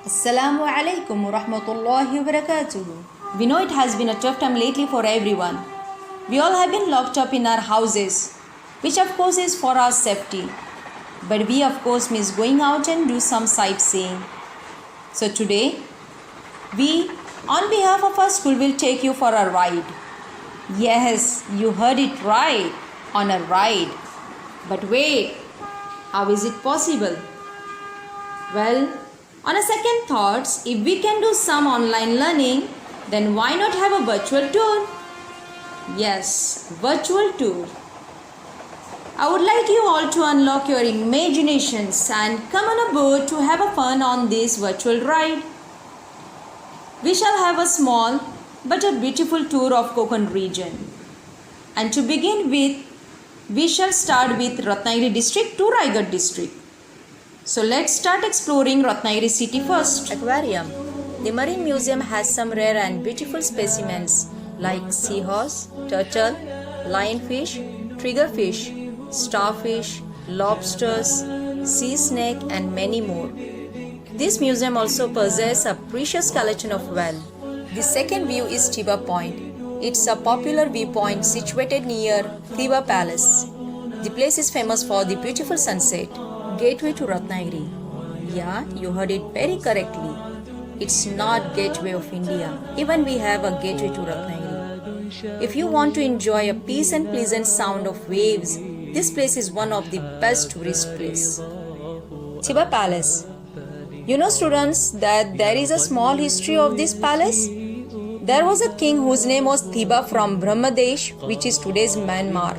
Assalamu alaikum wa rahmatullahi wa barakatuh. We know it has been a tough time lately for everyone. We all have been locked up in our houses, which of course is for our safety. But we of course miss going out and do some sightseeing. So today, we on behalf of our school will take you for a ride. Yes, you heard it right, on a ride. But wait, how is it possible? Well, on a second thoughts, if we can do some online learning, then why not have a virtual tour? Yes, virtual tour. I would like you all to unlock your imaginations and come on a board to have a fun on this virtual ride. We shall have a small but a beautiful tour of Konkan region. And to begin with, we shall start with Ratnagiri district to Raigad district. So let's start exploring Ratnagiri city first. Aquarium. The Marine Museum has some rare and beautiful specimens like seahorse, turtle, lionfish, triggerfish, starfish, lobsters, sea snake and many more. This museum also possesses a precious collection of whale. The second view is Thiba Point. It's a popular viewpoint situated near Thiba Palace. The place is famous for the beautiful sunset. Gateway to Ratnagiri. Yeah, you heard it very correctly. It's not Gateway of India. Even we have a gateway to Ratnagiri. If you want to enjoy a peace and pleasant sound of waves, this place is one of the best tourist places. Thiba Palace. You know students that there is a small history of this palace? There was a king whose name was Thiba from Brahmadesh, which is today's Myanmar.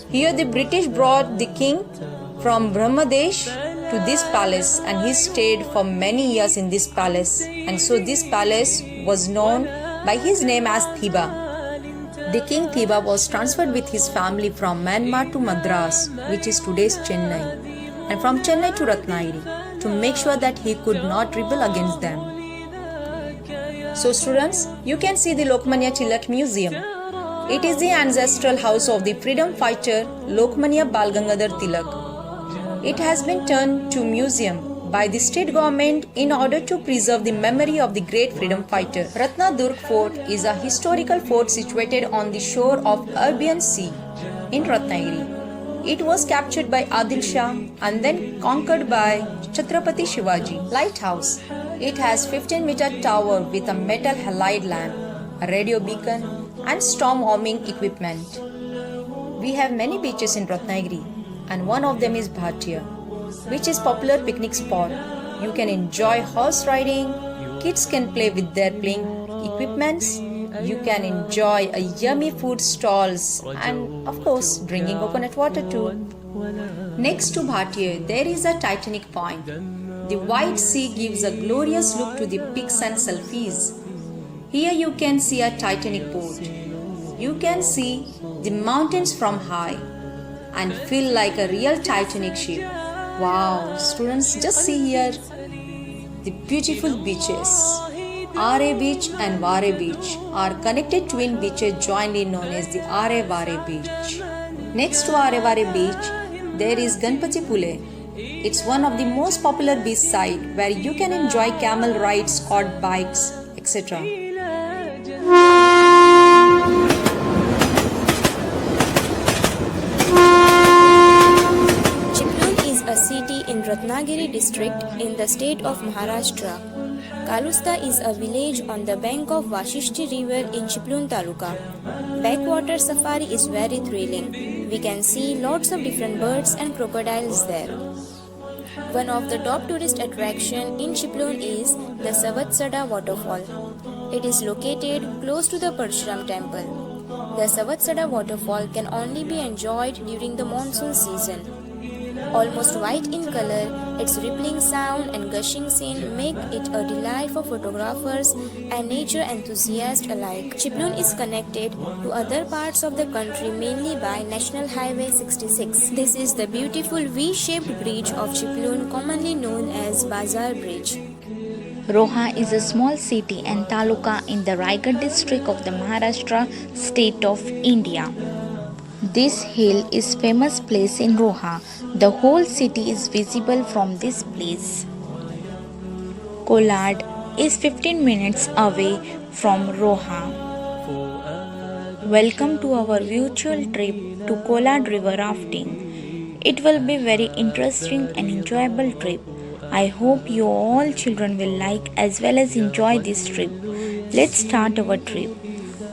Here the British brought the king from Brahmadesh to this palace and he stayed for many years in this palace, and so this palace was known by his name as Thiba. The king Thiba was transferred with his family from Myanmar to Madras, which is today's Chennai, and from Chennai to Ratnagiri to make sure that he could not rebel against them. So students, you can see the Lokmanya Tilak Museum. It is the ancestral house of the freedom fighter Lokmanya Bal Gangadhar Tilak. It has been turned to museum by the state government in order to preserve the memory of the great freedom fighter. Ratnadurg Fort is a historical fort situated on the shore of Arabian Sea in Ratnagiri. It was captured by Adil Shah and then conquered by Chhatrapati Shivaji. Lighthouse. It has 15-meter tower with a metal halide lamp, a radio beacon and storm warming equipment. We have many beaches in Ratnagiri, and one of them is Bhatia, which is popular picnic spot. You can enjoy horse riding, kids can play with their playing equipments, you can enjoy a yummy food stalls and of course drinking coconut water too. Next to Bhatia, there is a Titanic Point. The white sea gives a glorious look to the pics and selfies. Here you can see a Titanic boat. You can see the mountains from high and feel like a real Titanic ship. Wow, students, just see here the beautiful beaches. Are Beach and Vare Beach are connected twin beaches jointly known as the Are Vare Beach. Next to Are Vare Beach, there is Ganpati Pule. It's one of the most popular beach sites where you can enjoy camel rides, quad bikes, etc. A city in Ratnagiri district in the state of Maharashtra. Kalusta is a village on the bank of Vashishti river in Chiplun Taluka. Backwater safari is very thrilling. We can see lots of different birds and crocodiles there. One of the top tourist attraction in Chiplun is the Savatsada waterfall. It is located close to the Parshuram temple. The Savatsada waterfall can only be enjoyed during the monsoon season. Almost white in color, its rippling sound and gushing scene make it a delight for photographers and nature enthusiasts alike. Chiplun is connected to other parts of the country mainly by National Highway 66. This is the beautiful V-shaped bridge of Chiplun, commonly known as Bazar Bridge. Roha is a small city and taluka in the Raigad district of the Maharashtra state of India. This hill is famous place in Roha. The whole city is visible from this place. Kolad is 15 minutes away from Roha. Welcome to our virtual trip to Kolad river rafting. It will be very interesting and enjoyable trip. I hope you all children will like as well as enjoy this trip. Let's start our trip.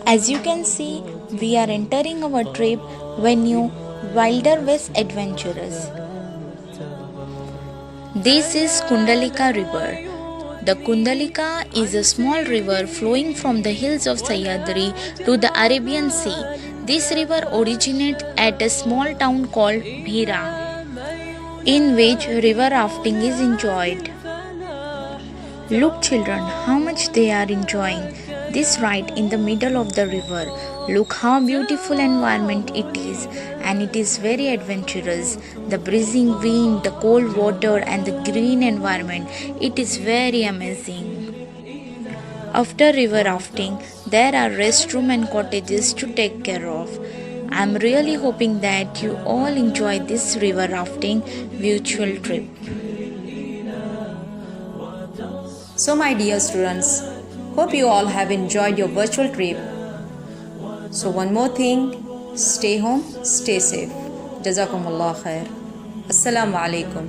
As you can see, we are entering our trip venue Wilder West Adventurers. This is Kundalika River. The Kundalika is a small river flowing from the hills of Sahyadri to the Arabian Sea. This river originates at a small town called Bhira, in which river rafting is enjoyed. Look children, how much they are enjoying this ride in the middle of the river. Look how beautiful environment it is, and it is very adventurous. The breezing wind, the cold water and the green environment, it is very amazing. After river rafting, there are restroom and cottages to take care of. I am really hoping that you all enjoy this river rafting virtual trip. So, my dear students, hope you all have enjoyed your virtual trip. So, one more thing, stay home, stay safe. Jazakumullah khair. Assalamu alaikum.